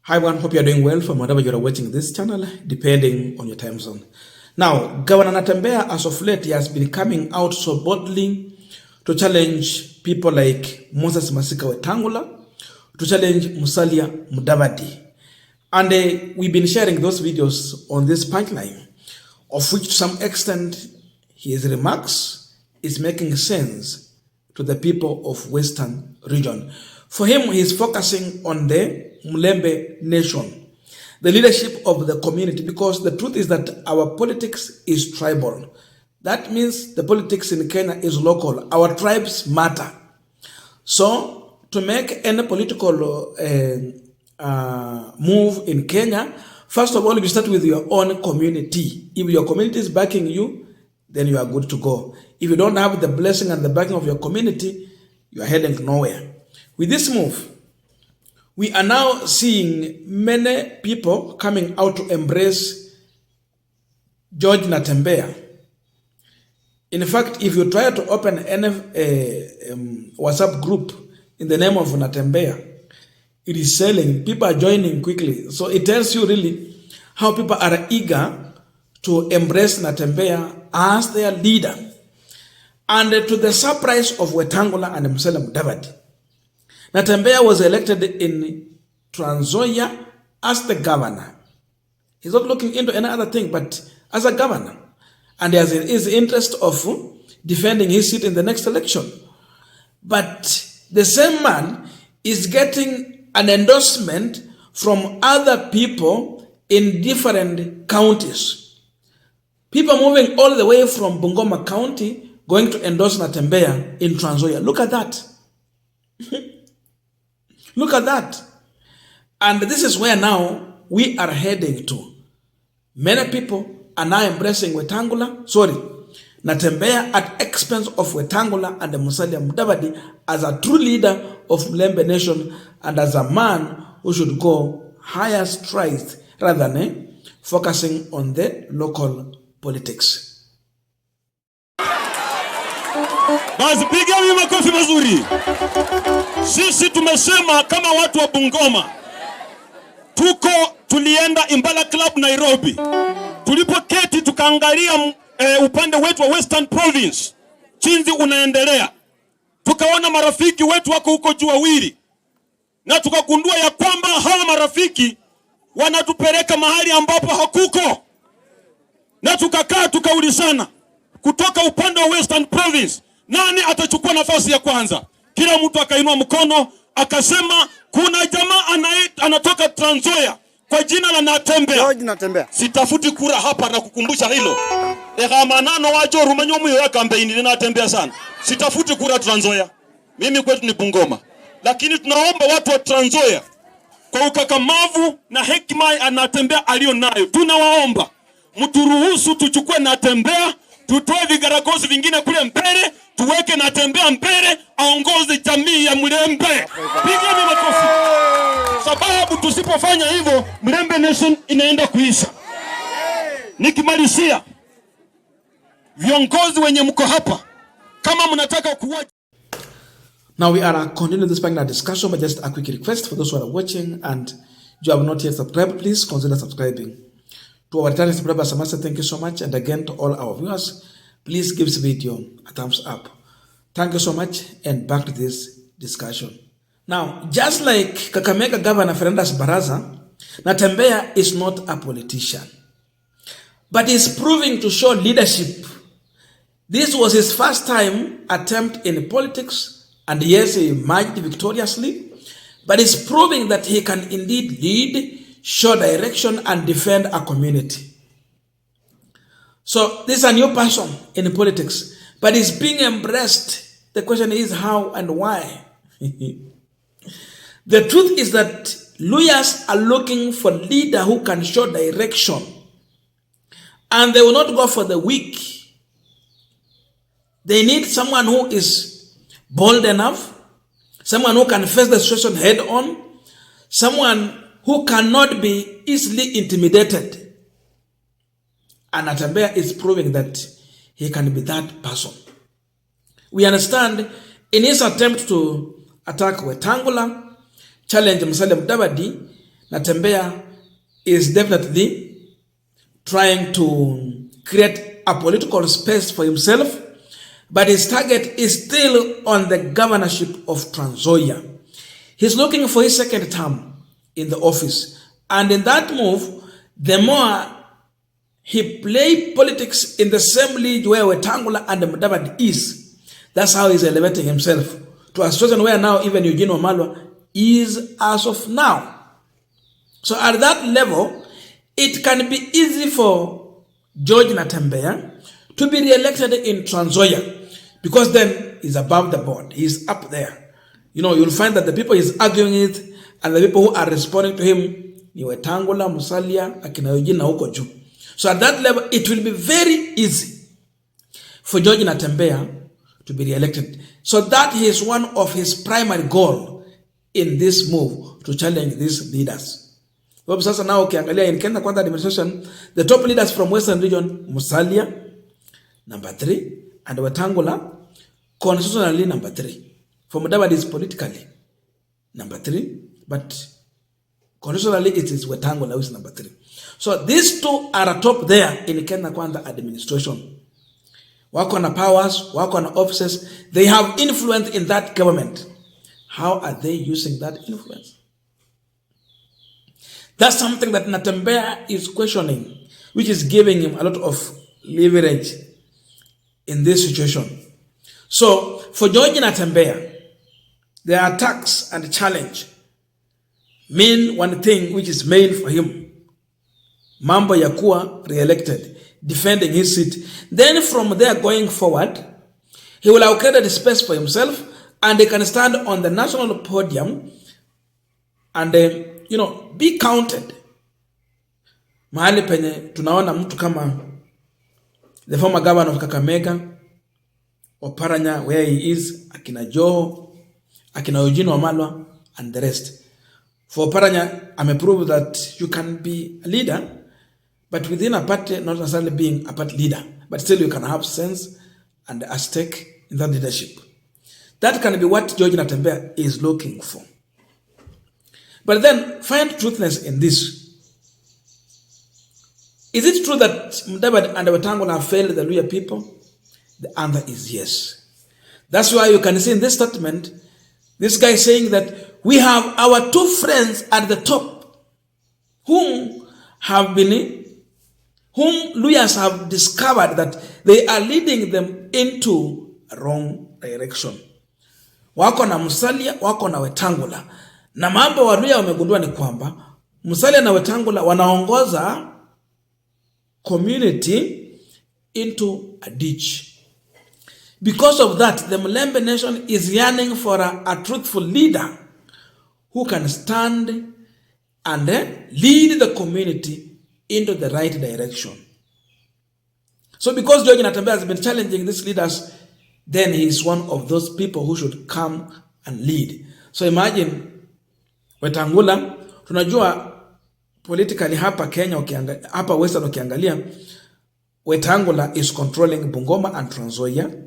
Hi everyone, hope you are doing well from wherever you are watching this channel, depending on your time zone. Now, Governor Natembeya, as of late, he has been coming out so boldly to challenge people like Moses Masika Wetangula, to challenge Musalia Mudavadi. And we've been sharing those videos on this Punchline, of which to some extent his remarks is making sense to the people of Western region. For him, he's focusing on the Mulembe nation, the leadership of the community, because the truth is that our politics is tribal. That means the politics in Kenya is local. Our tribes matter. So to make any political move in Kenya, first of all, you start with your own community. If your community is backing you, then you are good to go. If you don't have the blessing and the backing of your community, you are heading nowhere. With this move, we are now seeing many people coming out to embrace George Natembeya. In fact, if you try to open any WhatsApp group in the name of Natembeya, it is selling. People are joining quickly. So it tells you really how people are eager to embrace Natembeya as their leader. And to the surprise of Wetangula and Musalia Mudavadi, Natembeya was elected in Trans Nzoia as the governor. He's not looking into any other thing, but as a governor. And he has his interest of defending his seat in the next election. But the same man is getting an endorsement from other people in different counties. People moving all the way from Bungoma County going to endorse Natembeya in Trans Nzoia. Look at that. Look at that. And this is where now we are heading to. Many people are now embracing Natembeya at expense of Wetangula and Musalia Mudavadi as a true leader of Mulembe nation and as a man who should go higher strides rather than focusing on the local politics. Basi piga mimi makofi mazuri. Sisi tumesema kama watu wa Bungoma. Tulienda Impala Club Nairobi. Tulipoketi tukaangalia upande wetu wa Western Province. Chinzi unaendelea. Tukaona marafiki wetu wako huko juu wawili. Na tukagundua ya kwamba hawa marafiki wanatupeleka mahali ambapo hakuko. Na tukakaa tukaulizana kutoka upande wa Western Province, nani atachukua nafasi ya kwanza? Kila mtu akainua mkono akasema kuna jamaa anatoka Trans Nzoia kwa jina la Natembeya. George Natembeya. Sitafuti kura hapa na kukumbusha hilo. Manano wacho rumanyo myo ya kampeni ni Natembeya sana. Sitafuti kura Trans Nzoia. Mimi kwetu ni Bungoma. Lakini tunaomba watu wa Trans Nzoia kwa ukakamavu na hekima Natembeya alionayo, tunawaomba mturuhusu tuchukue Natembeya, tutoe vigaragosi vingine kule mbele, tuweke Natembeya mbele, aongoze jamii ya Mulembe. Pigeni makofi. Sababu tusipofanya hivyo, Mulembe nation inaenda kuisha. Nikimalizia, viongozi wenye mko hapa, kama mnataka kuwa. Now we are continuing this panel discussion, but just a quick request for those who are watching and you have not yet subscribed, please consider subscribing. To our returning subscribers, I must say thank you so much. And again, to all our viewers, please give this video a thumbs up. Thank you so much, and back to this discussion. Now, just like Kakamega Governor Fernandes Baraza, Natembeya is not a politician, but is proving to show leadership. This was his first time attempt in politics, and yes, he emerged victoriously, but is proving that he can indeed lead, show direction, and defend a community. So this is a new person in politics, but is being embraced. The question is how and why. The truth is that Luyas are looking for a leader who can show direction, and they will not go for the weak. They need someone who is bold enough, someone who can face the situation head on, someone who cannot be easily intimidated. And Natembeya is proving that he can be that person. We understand in his attempt to attack Wetangula, challenge Musalia Mudavadi, Natembeya is definitely trying to create a political space for himself, but his target is still on the governorship of Trans Nzoia. He's looking for his second term in the office. And in that move, the more he play politics in the same league where Wetangula and Mudavadi is, that's how he's elevating himself to a situation where now even Eugene Wamalwa is as of now. So at that level, it can be easy for George Natembeya to be re-elected in Trans Nzoia because then he's above the board. He's up there. You know, you'll find that the people he's arguing with and the people who are responding to him, ni Wetangula, Musalia, akina Eugene na huko juu. So at that level, it will be very easy for George Natembeya to be re-elected. So that is one of his primary goal in this move to challenge these leaders. Kwa sasa now ukiangalia in Kenya Kwanza administration, the top leaders from Western region, Musalia, number 3, and Wetangula, constitutionally number 3. For Mudavadi is politically number 3, but constitutionally it is Wetangula who is number 3. So these two are atop there in Kenya Kwanza administration. Wako na powers, wako na offices, they have influence in that government. How are they using that influence? That's something that Natembeya is questioning, which is giving him a lot of leverage in this situation. So for George Natembeya, the attacks and challenge mean one thing which is made for him. Mambo ya kuwa re-elected, defending his seat. Then from there going forward, he will have created space for himself and he can stand on the national podium and be counted. Mahali penye tunaona mtu kama the former governor of Kakamega, Oparanya, where he is, akina Joho, akina Eugene Wamalwa, and the rest. For Oparanya, I'm proved that you can be a leader, but within a party, not necessarily being a party leader, but still you can have sense and a stake in that leadership. That can be what George Natembeya is looking for. But then, find truthness in this. Is it true that Mudavadi and Wetangula have failed the Luhya people? The answer is yes. That's why you can see in this statement, this guy saying that we have our two friends at the top whom Luhyas have discovered that they are leading them into a wrong direction. Wako na Musalia, wako na Wetangula. Na mambo wa Luhya wamegundua ni kwamba Musalia na Wetangula wanaongoza community into a ditch. Because of that, the Mlembe nation is yearning for a truthful leader who can stand and lead the community into the right direction. So because George Natembeya has been challenging these leaders, then he is one of those people who should come and lead. So imagine Wetangula, tunajua politically hapa Kenya, hapa Western ukiangalia, Wetangula is controlling Bungoma and Trans Nzoia.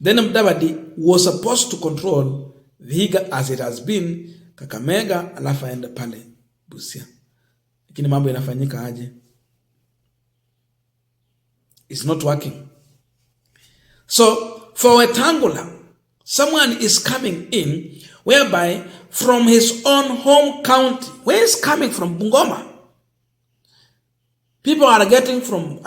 Then Mudavadi was supposed to control Vihiga as it has been, Kakamega, alafu aende pale Busia. Lakini mambo inafanyika aje? It's not working. So for Wetangula, someone is coming in whereby from his own home county, where he's coming from, Bungoma, people are coming from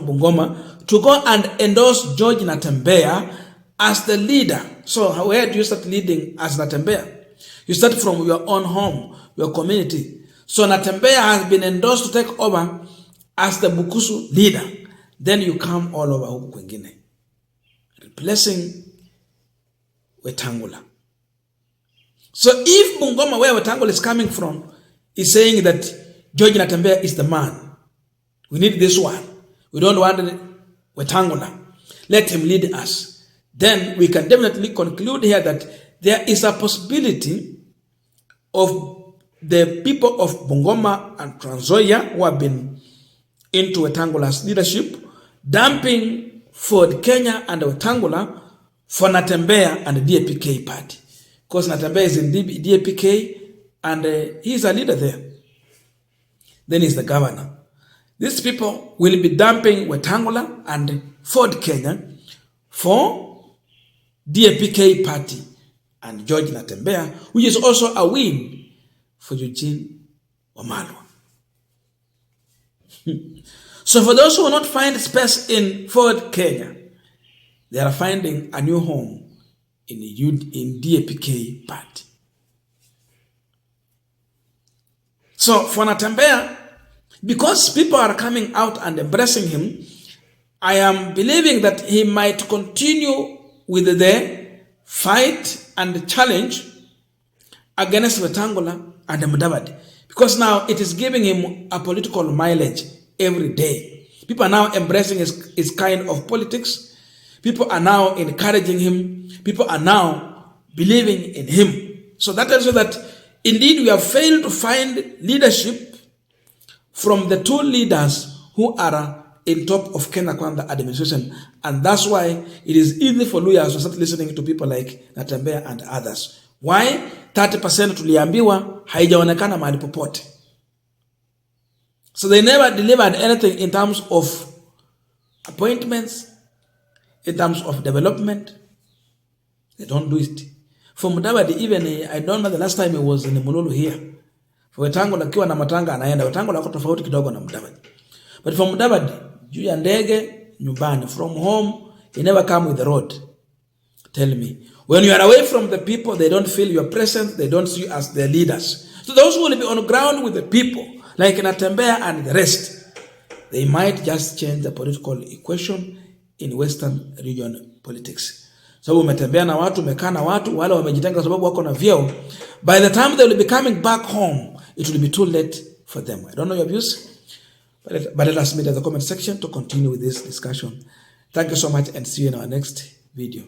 Bungoma to go and endorse George Natembeya as the leader. So where do you start leading as Natembeya? You start from your own home, your community. So Natembeya has been endorsed to take over as the Bukusu leader. Then you come all over huku kwingine, replacing Wetangula. So if Bungoma, where Wetangula is coming from, is saying that George Natembeya is the man, we need this one, we don't want Wetangula, let him lead us, then we can definitely conclude here that there is a possibility of the people of Bungoma and Trans Nzoia who have been into Wetangula's leadership dumping Ford Kenya and Wetangula for Natembeya and the DAPK party. Because Natembeya is in DAPK and he is a leader there. then he's the governor. These people will be dumping Wetangula and Ford Kenya for DAPK party and George Natembeya, which is also a win for Eugene Wamalwa. So for those who will not find space in Ford Kenya, they are finding a new home in DAPK party. So for Natembeya, because people are coming out and embracing him, I am believing that he might continue with the fight and the challenge against Wetangula and Mudavadi, because now it is giving him a political mileage every day. People are now embracing his kind of politics. People are now encouraging him. People are now believing in him. So that tells you that indeed we have failed to find leadership from the two leaders who are in top of Kenya Kwanza administration. And that's why it is easy for lawyers to start listening to people like Natembeya and others. Why? 30% tuliambiwa haijaonekana mahali popote. So they never delivered anything in terms of appointments, in terms of development. They don't do it. For Mudavadi, even I don't know the last time he was in Mululu here. For Wetangula akiwa na matanga anaenda. Wetangula wako tofauti kidogo na Mudavadi. But for Mudavadi, juu ya ndege nyumbani, from home, he never come with the road. Tell me. When you are away from the people, they don't feel your presence, they don't see you as their leaders. So those who will be on ground with the people, like Natembeya and the rest, they might just change the political equation in Western region politics. So umetembea na watu, umekaa na watu, wale wamejitenga sababu wako na vyeo. By the time they will be coming back home, it will be too late for them. I don't know your views, but let us meet in the comment section to continue with this discussion. Thank you so much and see you in our next video.